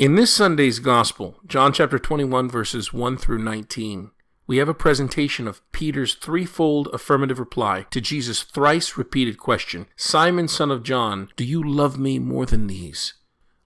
In this Sunday's Gospel, John chapter 21, verses 1 through 19, we have a presentation of Peter's threefold affirmative reply to Jesus' thrice-repeated question, "Simon, son of John, do you love me more than these?"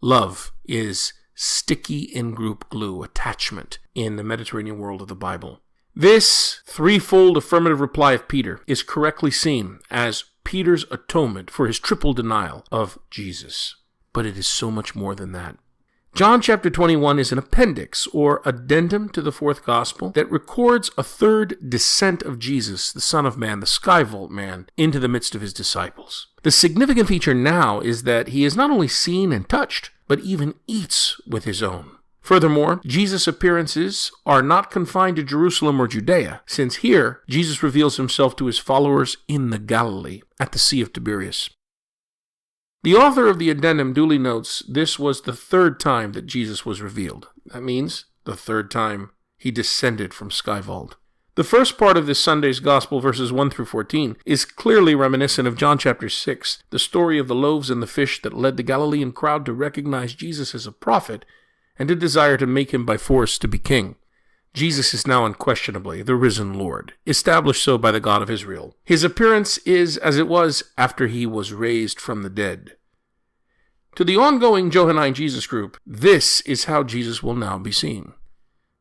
Love is sticky in-group glue, attachment, in the Mediterranean world of the Bible. This threefold affirmative reply of Peter is correctly seen as Peter's atonement for his triple denial of Jesus. But it is so much more than that. John chapter 21 is an appendix or addendum to the fourth gospel that records a third descent of Jesus, the Son of Man, the skyvault man, into the midst of his disciples. The significant feature now is that he is not only seen and touched, but even eats with his own. Furthermore, Jesus' appearances are not confined to Jerusalem or Judea, since here Jesus reveals himself to his followers in the Galilee, at the Sea of Tiberias. The author of the addendum duly notes this was the third time that Jesus was revealed. That means the third time he descended from skyvault. The first part of this Sunday's Gospel, verses 1 through 14, is clearly reminiscent of John chapter 6, the story of the loaves and the fish that led the Galilean crowd to recognize Jesus as a prophet and to desire to make him by force to be king. Jesus is now unquestionably the risen Lord, established so by the God of Israel. His appearance is as it was after he was raised from the dead. To the ongoing Johannine Jesus group, this is how Jesus will now be seen.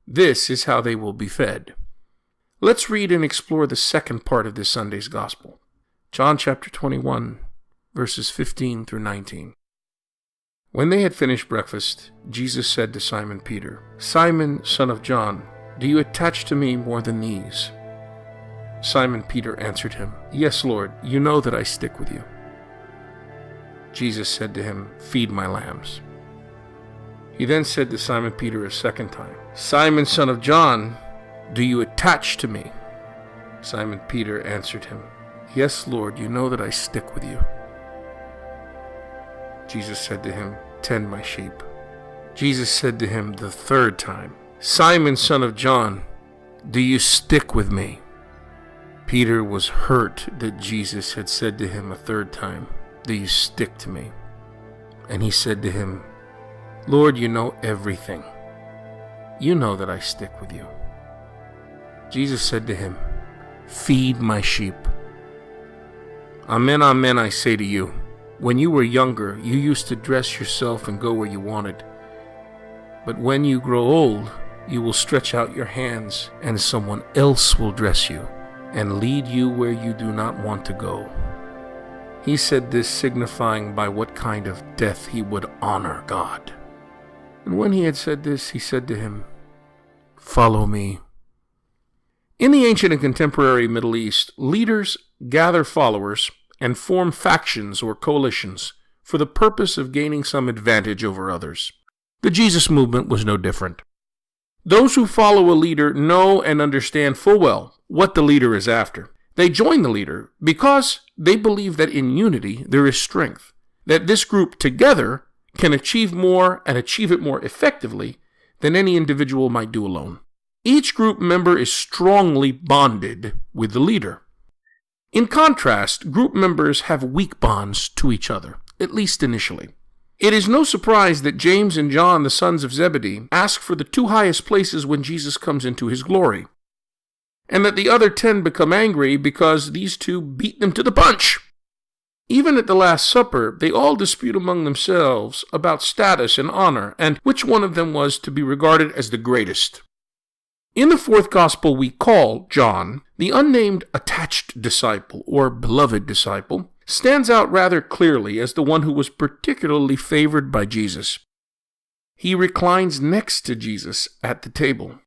This is how they will be fed. Let's read and explore the second part of this Sunday's Gospel. John chapter 21, verses 15 through 19. When they had finished breakfast, Jesus said to Simon Peter, "Simon, son of John, do you attach to me more than these?" Simon Peter answered him, "Yes, Lord, you know that I stick with you." Jesus said to him, "Feed my lambs." He then said to Simon Peter a second time, "Simon, son of John, do you attach to me?" Simon Peter answered him, "Yes, Lord, you know that I stick with you." Jesus said to him, "Tend my sheep." Jesus said to him the third time, "Simon, son of John, do you stick with me?" Peter was hurt that Jesus had said to him a third time, "Do you stick to me?" And he said to him, "Lord, you know everything. You know that I stick with you." Jesus said to him, "Feed my sheep. Amen, amen, I say to you, when you were younger, you used to dress yourself and go where you wanted. But when you grow old, you will stretch out your hands, and someone else will dress you and lead you where you do not want to go." He said this signifying by what kind of death he would honor God. And when he had said this, he said to him, "Follow me." In the ancient and contemporary Middle East, leaders gather followers and form factions or coalitions for the purpose of gaining some advantage over others. The Jesus movement was no different. Those who follow a leader know and understand full well what the leader is after. They join the leader because they believe that in unity there is strength, that this group together can achieve more and achieve it more effectively than any individual might do alone. Each group member is strongly bonded with the leader. In contrast, group members have weak bonds to each other, at least initially. It is no surprise that James and John, the sons of Zebedee, ask for the two highest places when Jesus comes into his glory, and that the other 10 become angry because these two beat them to the punch. Even at the Last Supper, they all dispute among themselves about status and honor, and which one of them was to be regarded as the greatest. In the fourth gospel we call John, the unnamed attached disciple, or beloved disciple, stands out rather clearly as the one who was particularly favored by Jesus. He reclines next to Jesus at the table,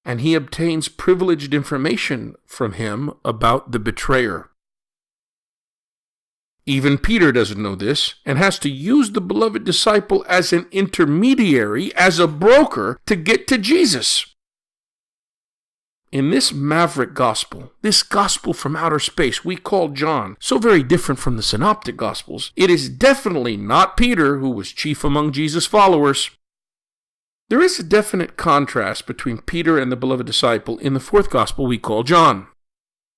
and he obtains privileged information from him about the betrayer. Even Peter doesn't know this and has to use the beloved disciple as an intermediary, as a broker, to get to Jesus. In this maverick gospel, this gospel from outer space we call John, so very different from the synoptic gospels, it is definitely not Peter who was chief among Jesus' followers. There is a definite contrast between Peter and the beloved disciple in the fourth gospel we call John.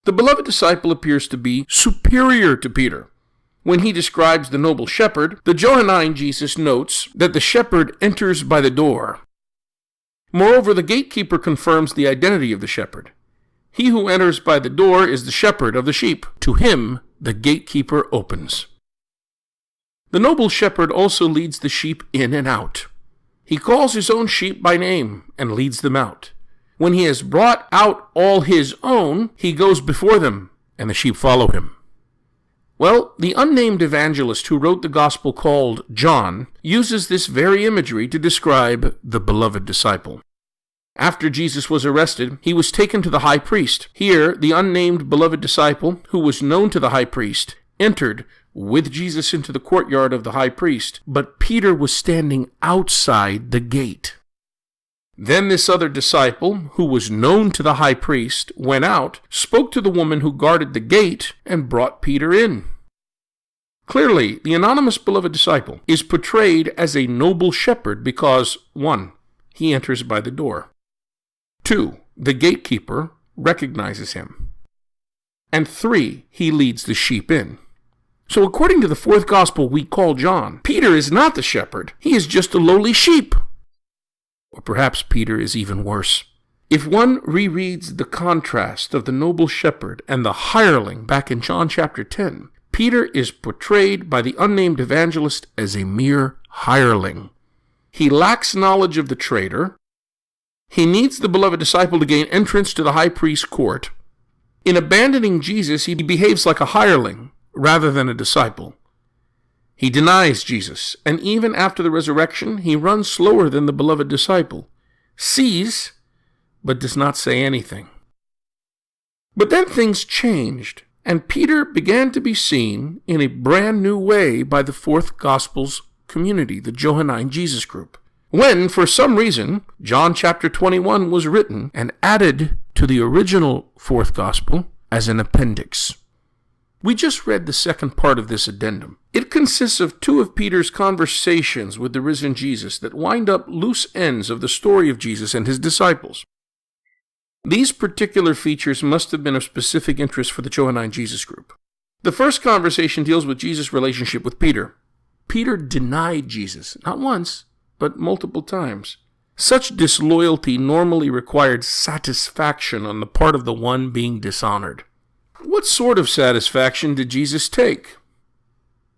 The beloved disciple appears to be superior to Peter. When he describes the noble shepherd, the Johannine Jesus notes that the shepherd enters by the door. Moreover, the gatekeeper confirms the identity of the shepherd. He who enters by the door is the shepherd of the sheep. To him, the gatekeeper opens. The noble shepherd also leads the sheep in and out. He calls his own sheep by name and leads them out. When he has brought out all his own, he goes before them, and the sheep follow him. Well, the unnamed evangelist who wrote the gospel called John uses this very imagery to describe the beloved disciple. After Jesus was arrested, he was taken to the high priest. Here, the unnamed beloved disciple, who was known to the high priest, entered with Jesus into the courtyard of the high priest, but Peter was standing outside the gate. Then this other disciple, who was known to the high priest, went out, spoke to the woman who guarded the gate, and brought Peter in. Clearly, the anonymous beloved disciple is portrayed as a noble shepherd because, 1, he enters by the door. 2, the gatekeeper recognizes him. And 3, he leads the sheep in. So according to the fourth gospel we call John, Peter is not the shepherd. He is just a lowly sheep. Or perhaps Peter is even worse. If one rereads the contrast of the noble shepherd and the hireling back in John chapter 10, Peter is portrayed by the unnamed evangelist as a mere hireling. He lacks knowledge of the traitor. He needs the beloved disciple to gain entrance to the high priest's court. In abandoning Jesus, he behaves like a hireling rather than a disciple. He denies Jesus, and even after the resurrection, he runs slower than the beloved disciple, sees, but does not say anything. But then things changed, and Peter began to be seen in a brand new way by the fourth gospel's community, the Johannine Jesus group. When, for some reason, John chapter 21 was written and added to the original fourth gospel as an appendix. We just read the second part of this addendum. It consists of 2 of Peter's conversations with the risen Jesus that wind up loose ends of the story of Jesus and his disciples. These particular features must have been of specific interest for the Johannine Jesus group. The first conversation deals with Jesus' relationship with Peter. Peter denied Jesus, not once, but multiple times. Such disloyalty normally required satisfaction on the part of the one being dishonored. What sort of satisfaction did Jesus take?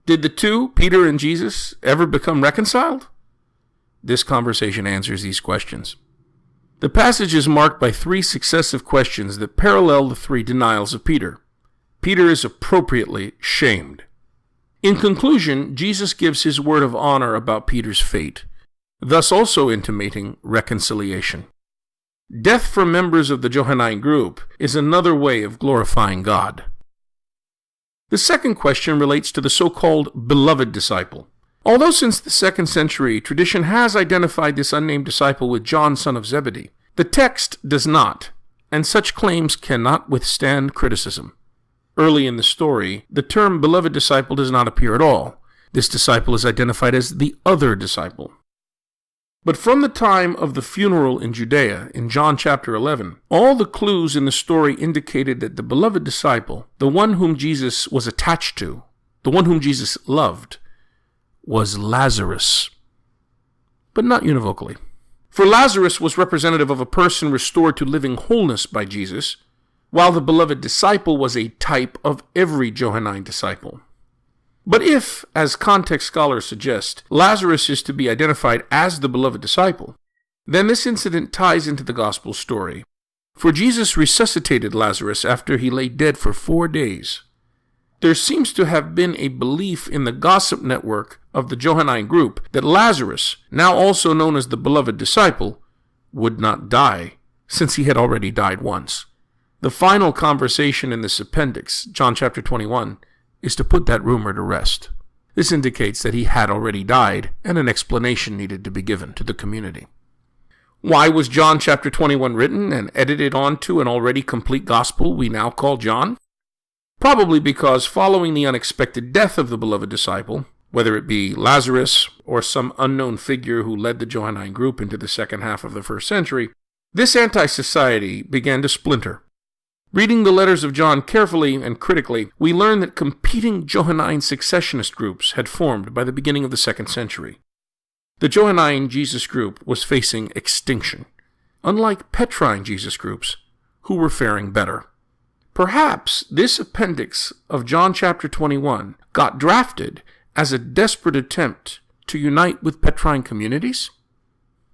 Did the 2, Peter and Jesus, ever become reconciled? This conversation answers these questions. The passage is marked by 3 successive questions that parallel the 3 denials of Peter. Peter is appropriately shamed. In conclusion, Jesus gives his word of honor about Peter's fate, thus also intimating reconciliation. Death for members of the Johannine group is another way of glorifying God. The second question relates to the so-called beloved disciple. Although since the 2nd century, tradition has identified this unnamed disciple with John, son of Zebedee, the text does not, and such claims cannot withstand criticism. Early in the story, the term beloved disciple does not appear at all. This disciple is identified as the other disciple. But from the time of the funeral in Judea, in John chapter 11, all the clues in the story indicated that the beloved disciple, the one whom Jesus was attached to, the one whom Jesus loved, was Lazarus. But not univocally. For Lazarus was representative of a person restored to living wholeness by Jesus, while the beloved disciple was a type of every Johannine disciple. But if, as context scholars suggest, Lazarus is to be identified as the beloved disciple, then this incident ties into the gospel story. For Jesus resuscitated Lazarus after he lay dead for 4 days. There seems to have been a belief in the gossip network of the Johannine group that Lazarus, now also known as the beloved disciple, would not die, since he had already died once. The final conversation in this appendix, John chapter 21, is to put that rumor to rest. This indicates that he had already died, and an explanation needed to be given to the community. Why was John chapter 21 written and edited onto an already complete gospel we now call John? Probably because following the unexpected death of the beloved disciple, whether it be Lazarus or some unknown figure who led the Johannine group into the second half of the 1st century, this anti-society began to splinter. Reading the letters of John carefully and critically, we learn that competing Johannine successionist groups had formed by the beginning of the 2nd century. The Johannine Jesus group was facing extinction, unlike Petrine Jesus groups, who were faring better. Perhaps this appendix of John chapter 21 got drafted as a desperate attempt to unite with Petrine communities?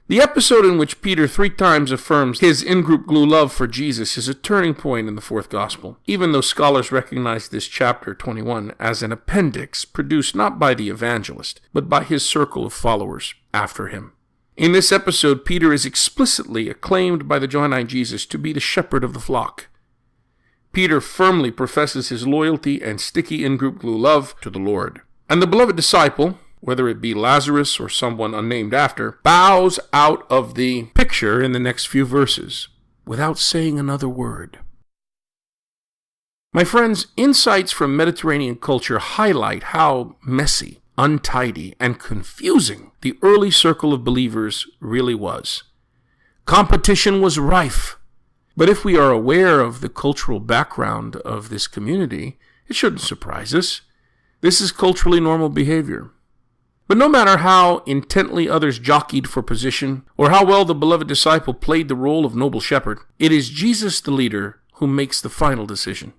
The episode in which Peter 3 times affirms his in-group glue love for Jesus is a turning point in the 4th Gospel, even though scholars recognize this chapter 21 as an appendix produced not by the evangelist, but by his circle of followers after him. In this episode, Peter is explicitly acclaimed by the Johannine Jesus to be the shepherd of the flock. Peter firmly professes his loyalty and sticky in-group glue love to the Lord. And the beloved disciple, whether it be Lazarus or someone unnamed after, bows out of the picture in the next few verses without saying another word. My friends, insights from Mediterranean culture highlight how messy, untidy, and confusing the early circle of believers really was. Competition was rife. But if we are aware of the cultural background of this community, it shouldn't surprise us. This is culturally normal behavior. But no matter how intently others jockeyed for position, or how well the beloved disciple played the role of noble shepherd, it is Jesus the leader who makes the final decision.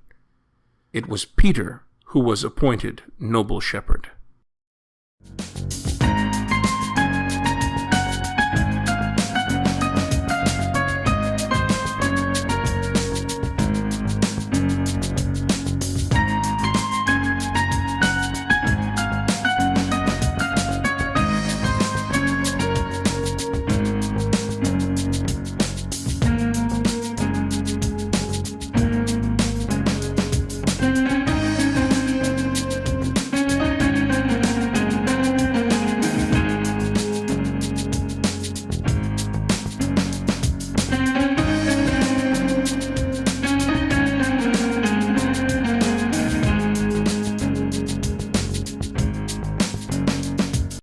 It was Peter who was appointed noble shepherd.